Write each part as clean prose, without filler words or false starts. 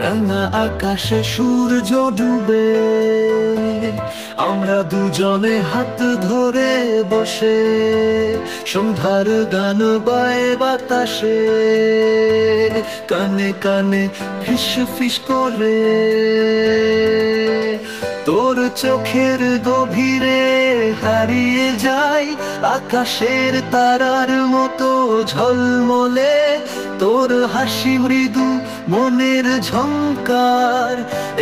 রাঙা আকাশে সূর্য ডুবে, আমরা দুজনে হাত ধরে বসে, সন্ধ্যার গান গায় বাতাসে, কানে কানে ফিস ফিস করে। তোর চোখের গভীরে হারিয়ে যাই আকাশের তারার মতো ঝলমলে, তোর হাসি মৃদু মনের ঝংকার।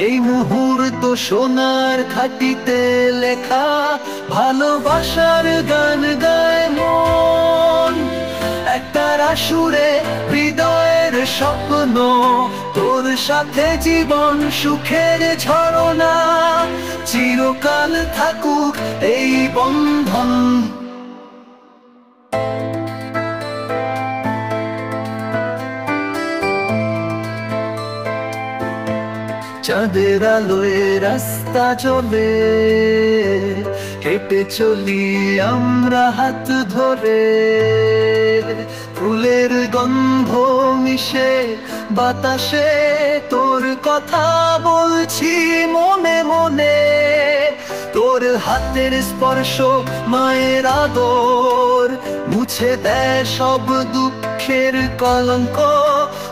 এই মুহূর্ত সোনার খাটিতে লেখা, ভালোবাসার গান গায় মন। একতারা সুরে হৃদয়ের স্বপ্ন, তোর সাথে জীবন সুখের ঝরনা, চিরকাল থাকুক এই বন্ধন। চাঁদের আলোয় রাস্তা চলে, হেঁটে চলি আমরা হাত ধরে, ফুলের গন্ধ মিশে বাতাসে, তোর কথা বলছি মনে মনে। তোর হাতের স্পর্শ মায়ের আদর, মুছে দেয় সব দুঃখের কলঙ্ক।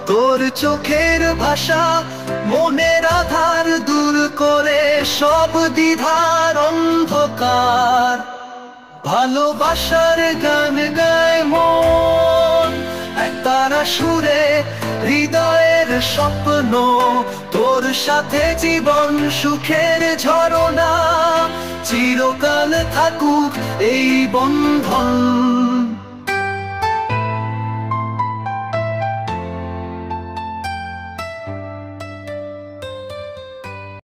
তোর চোখের ভাষা মনের আধার দূর করে, সব দ্বিধার অন্ধকার। ভালোবাসার গান গায় মন, একতারা সুরে হৃদয়ের স্বপ্ন, তোর সাথে জীবন সুখের ঝরনা, চিরকাল থাকুক এই বন্ধন।